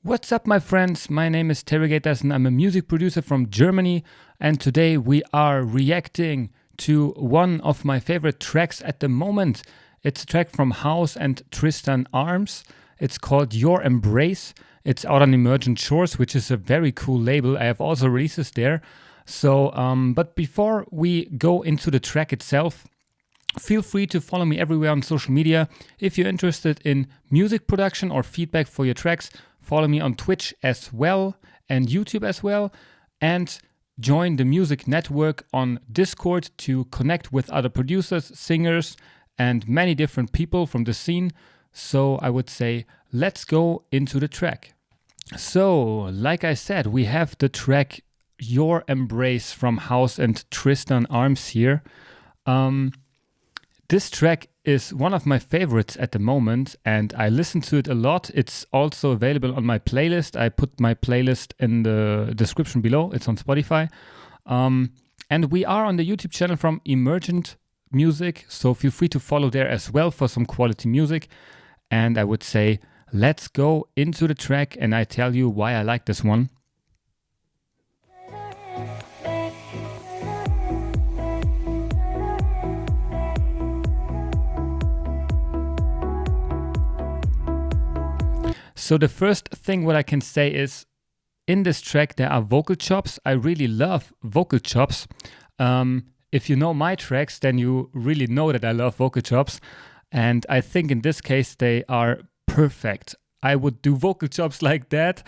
What's up, my friends? My name is Terrygaters and I'm a music producer from Germany. And today we are reacting to one of my favorite tracks at the moment. It's a track from Houce and Tristan Arms. It's called Your Embrace. It's out on Emergent Shores, which is a very cool label. I have also releases there. But before we go into the track itself, feel free to follow me everywhere on social media. If you're interested in music production or feedback for your tracks, follow me on Twitch as well and YouTube as well. And join the music network on Discord to connect with other producers, singers, and many different people from the scene. So I would say, let's go into the track. So, like I said, we have the track Your Embrace from Houce and Tristan Arms here. This track is one of my favorites at the moment and I listen to it a lot. It's also available on my playlist. I put my playlist in the description below. It's on Spotify. And we are on the YouTube channel from Emergent Music, so feel free to follow there as well for some quality music. And I would say, let's go into the track and I tell you why I like this one. So the first thing what I can say is, in this track there are vocal chops. I really love vocal chops. If you know my tracks, then you really know that I love vocal chops. And I think in this case they are perfect. I would do vocal chops like that.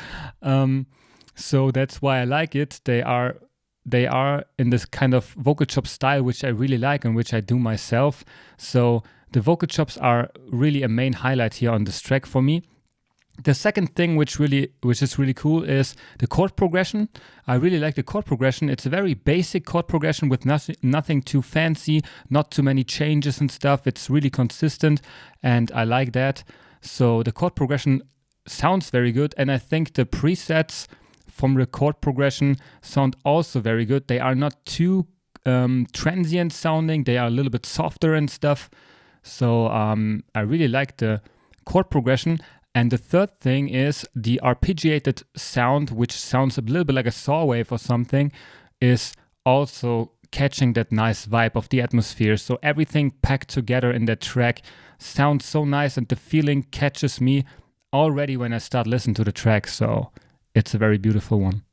So that's why I like it. They are in this kind of vocal chop style, which I really like and which I do myself. So the vocal chops are really a main highlight here on this track for me. The second thing which is really cool is the chord progression. I really like the chord progression. It's a very basic chord progression with nothing too fancy, not too many changes and stuff. It's really consistent and I like that. So the chord progression sounds very good and I think the presets from the chord progression sound also very good. They are not too transient sounding. They are a little bit softer and stuff. So I really like the chord progression. And the third thing is the arpeggiated sound, which sounds a little bit like a saw wave or something, is also catching that nice vibe of the atmosphere. So everything packed together in that track sounds so nice and the feeling catches me already when I start listening to the track. So it's a very beautiful one.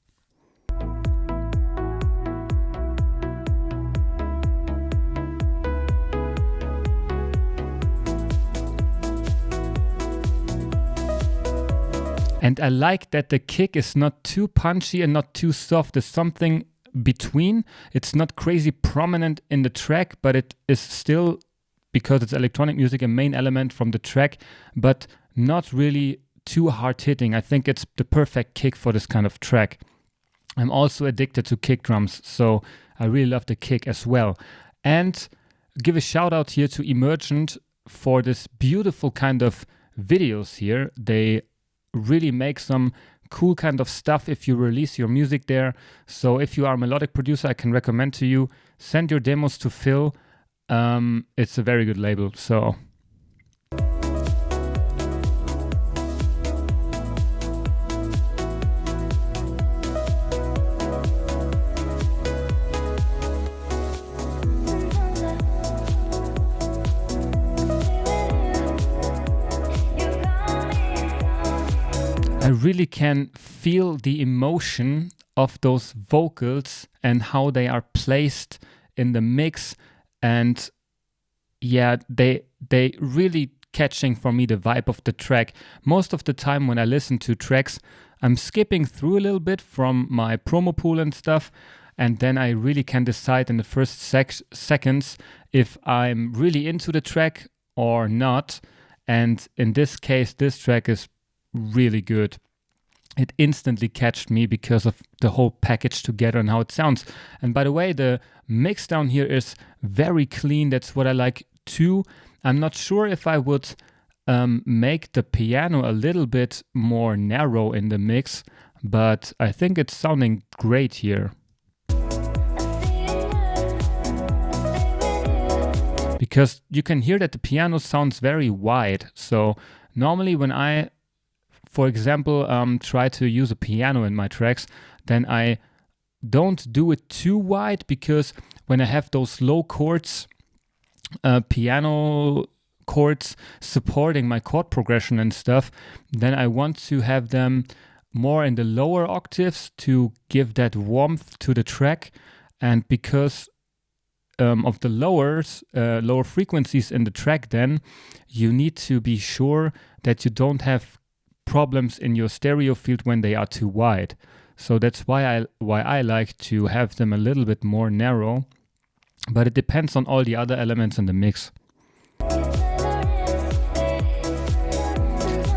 And I like that the kick is not too punchy and not too soft. There's something between. It's not crazy prominent in the track, but it is still, because it's electronic music, a main element from the track, but not really too hard hitting. I think it's the perfect kick for this kind of track. I'm also addicted to kick drums, so I really love the kick as well. And give a shout out here to Emergent for this beautiful kind of videos here. They really make some cool kind of stuff if you release your music there. So if you are a melodic producer, I can recommend to you, send your demos to Phil. It's a very good label. So I really can feel the emotion of those vocals and how they are placed in the mix. And yeah, they really catching for me the vibe of the track. Most of the time when I listen to tracks, I'm skipping through a little bit from my promo pool and stuff. And then I really can decide in the first seconds if I'm really into the track or not. And in this case, this track is really good. It instantly catched me because of the whole package together and how it sounds. And by the way, the mix down here is very clean. That's what I like too. I'm not sure if I would make the piano a little bit more narrow in the mix, but I think it's sounding great here. Because you can hear that the piano sounds very wide. So normally when I for example, try to use a piano in my tracks, then I don't do it too wide, because when I have those low chords, piano chords supporting my chord progression and stuff, then I want to have them more in the lower octaves to give that warmth to the track. And because of the lower frequencies in the track, then you need to be sure that you don't have problems in your stereo field when they are too wide. So that's why I like to have them a little bit more narrow, but it depends on all the other elements in the mix.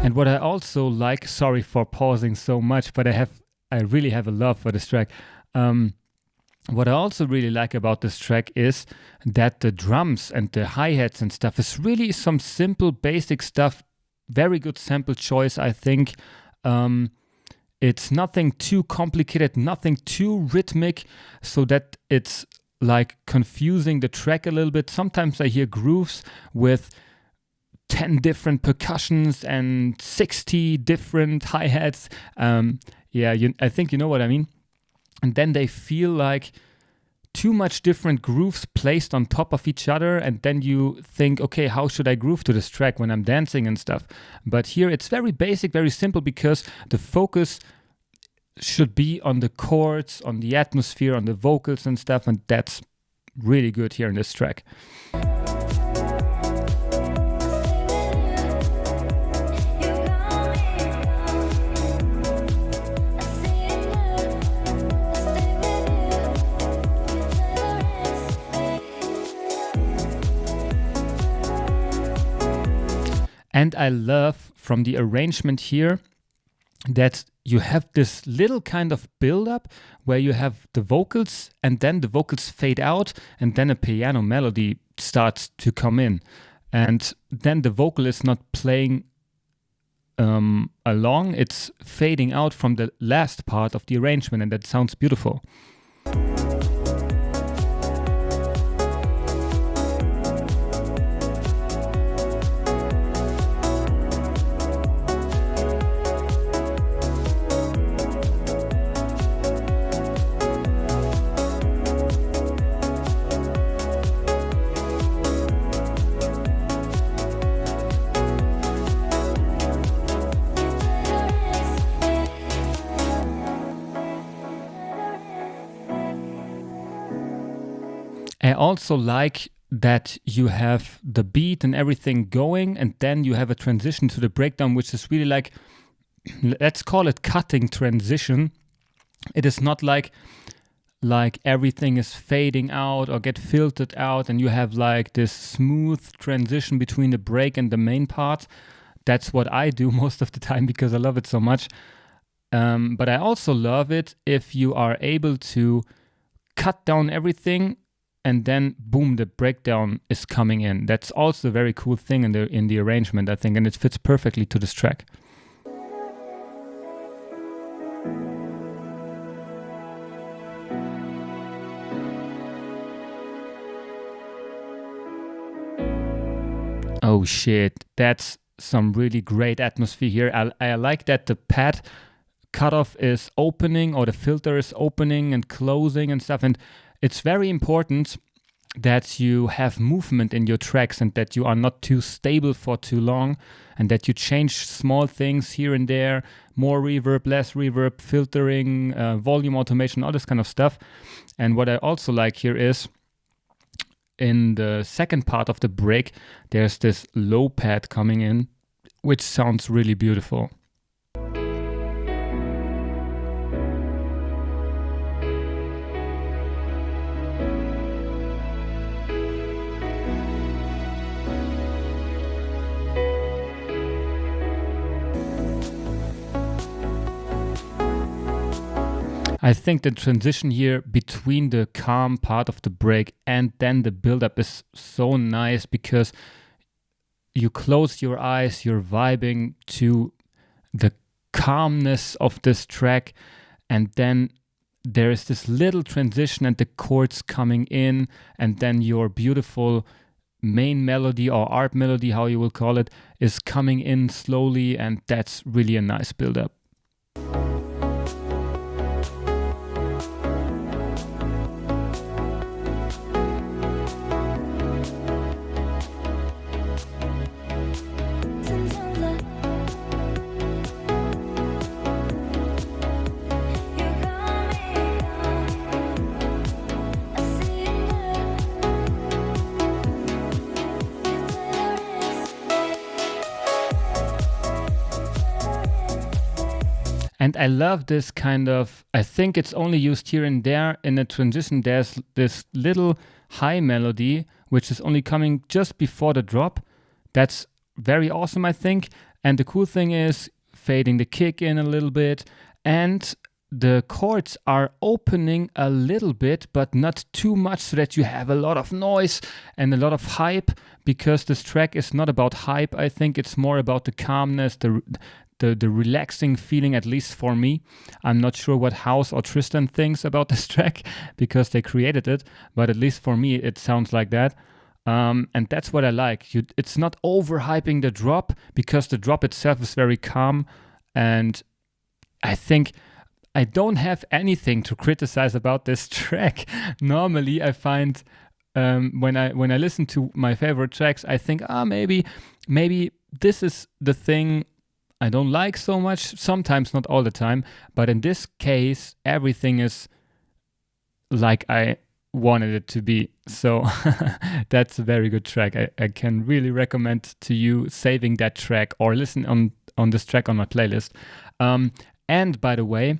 And what I also like, sorry for pausing so much, but I really have a love for this track. What I also really like about this track is that the drums and the hi-hats and stuff is really some simple, basic stuff. Very good sample choice, I think. It's nothing too complicated, nothing too rhythmic, so that it's like confusing the track a little bit. Sometimes I hear grooves with 10 different percussions and 60 different hi-hats. I think you know what I mean. And then they feel like too much different grooves placed on top of each other, and then you think, okay, how should I groove to this track when I'm dancing and stuff? But here it's very basic, very simple, because the focus should be on the chords, on the atmosphere, on the vocals and stuff, and that's really good here in this track. And I love from the arrangement here that you have this little kind of build-up where you have the vocals, and then the vocals fade out, and then a piano melody starts to come in. And then the vocal is not playing along, it's fading out from the last part of the arrangement, and that sounds beautiful. I also like that you have the beat and everything going, and then you have a transition to the breakdown, which is really like, let's call it cutting transition. It is not like everything is fading out or get filtered out, and you have like this smooth transition between the break and the main part. That's what I do most of the time because I love it so much. But I also love it if you are able to cut down everything, and then boom, the breakdown is coming in. That's also a very cool thing in the arrangement, I think, and it fits perfectly to this track. Oh shit, that's some really great atmosphere here. I like that the pad cutoff is opening, or the filter is opening and closing and stuff, and it's very important that you have movement in your tracks and that you are not too stable for too long, and that you change small things here and there, more reverb, less reverb, filtering, volume automation, all this kind of stuff. And what I also like here is in the second part of the break, there's this low pad coming in, which sounds really beautiful. I think the transition here between the calm part of the break and then the build-up is so nice, because you close your eyes, you're vibing to the calmness of this track, and then there is this little transition and the chords coming in, and then your beautiful main melody or art melody, how you will call it, is coming in slowly, and that's really a nice build-up. And I love this kind of, I think it's only used here and there in a transition. There's this little high melody, which is only coming just before the drop. That's very awesome, I think. And the cool thing is fading the kick in a little bit. And the chords are opening a little bit, but not too much, so that you have a lot of noise and a lot of hype, because this track is not about hype. I think it's more about the calmness, the relaxing feeling, at least for me. I'm not sure what Houce or Tristan thinks about this track, because they created it, but at least for me it sounds like that. And that's what I like. It's not overhyping the drop, because the drop itself is very calm. And I think I don't have anything to criticize about this track. Normally I find when I listen to my favorite tracks, I think maybe this is the thing I don't like so much, sometimes, not all the time, but in this case, everything is like I wanted it to be. So that's a very good track. I can really recommend to you saving that track or listen on this track on my playlist. And by the way,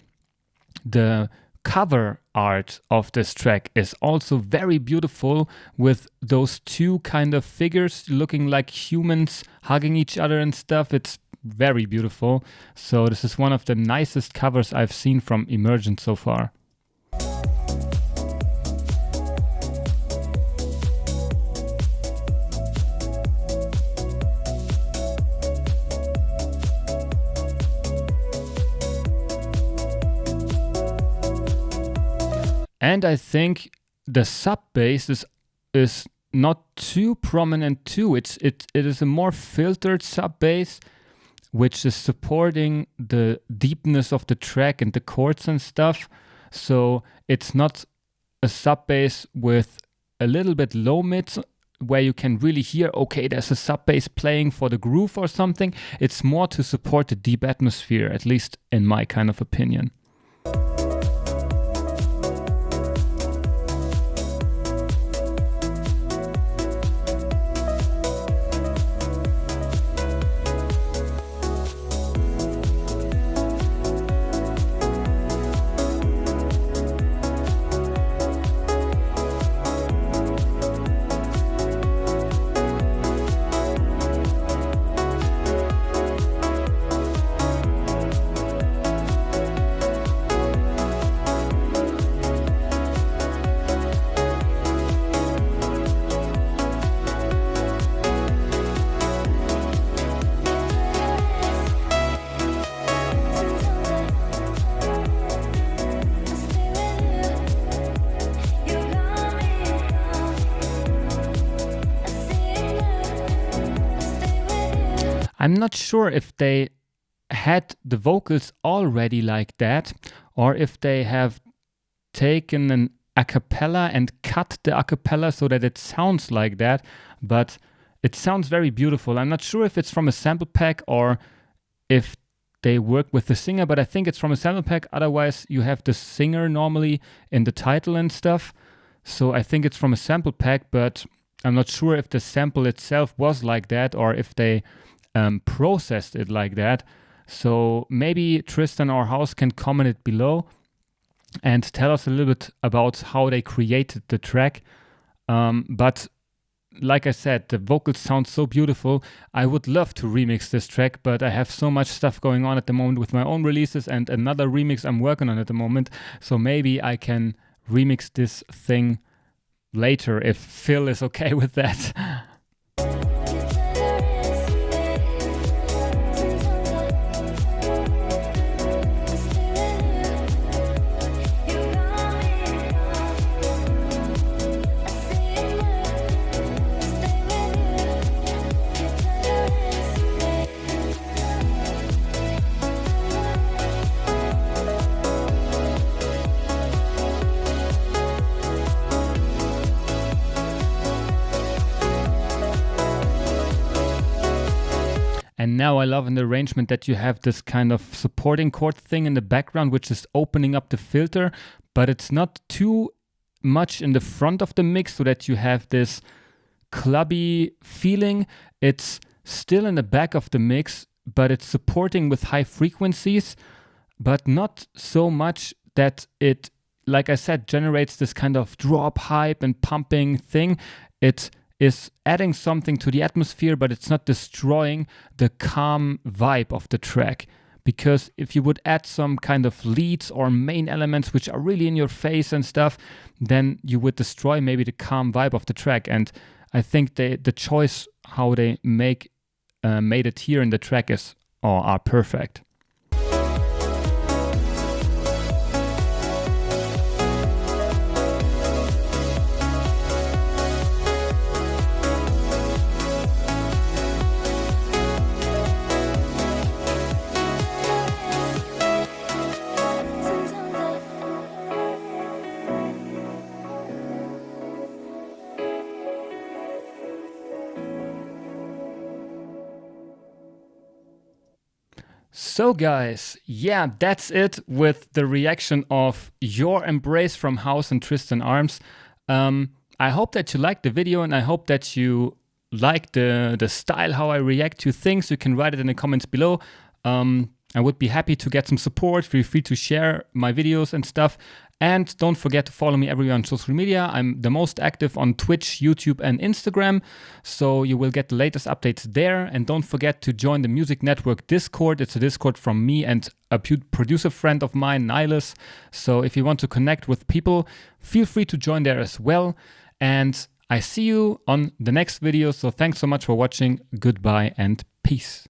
the cover art of this track is also very beautiful, with those two kind of figures looking like humans hugging each other and stuff. It's very beautiful. So this is one of the nicest covers I've seen from Emergent so far. And I think the sub bass is not too prominent too. It is a more filtered sub bass, which is supporting the deepness of the track and the chords and stuff. So it's not a sub bass with a little bit low mids where you can really hear, okay, there's a sub bass playing for the groove or something. It's more to support the deep atmosphere, at least in my kind of opinion. I'm not sure if they had the vocals already like that, or if they have taken an a cappella and cut the a cappella so that it sounds like that, but it sounds very beautiful. I'm not sure if it's from a sample pack or if they work with the singer, but I think it's from a sample pack. Otherwise, you have the singer normally in the title and stuff. So I think it's from a sample pack, but I'm not sure if the sample itself was like that or if they processed it like that. So maybe Tristan or Houce can comment it below and tell us a little bit about how they created the track. But like I said, the vocals sound so beautiful. I would love to remix this track, but I have so much stuff going on at the moment with my own releases and another remix I'm working on at the moment. So maybe I can remix this thing later if Phil is okay with that. now I love in the arrangement that you have this kind of supporting chord thing in the background, which is opening up the filter, but it's not too much in the front of the mix so that you have this clubby feeling. It's still in the back of the mix, but it's supporting with high frequencies, but not so much that it, like I said, generates this kind of drop hype and pumping thing. It is adding something to the atmosphere, but it's not destroying the calm vibe of the track. Because if you would add some kind of leads or main elements which are really in your face and stuff, then you would destroy maybe the calm vibe of the track. And I think the choice how they made it here in the track are perfect. So guys, yeah, that's it with the reaction of Your Embrace from Houce and Tristan Arms. I hope that you liked the video, and I hope that you like the style, how I react to things. You can write it in the comments below. I would be happy to get some support. Feel free to share my videos and stuff. And don't forget to follow me everywhere on social media. I'm the most active on Twitch, YouTube, and Instagram. So you will get the latest updates there. And don't forget to join the Music Network Discord. It's a Discord from me and a producer friend of mine, Nihilus. So if you want to connect with people, feel free to join there as well. And I see you on the next video. So thanks so much for watching. Goodbye and peace.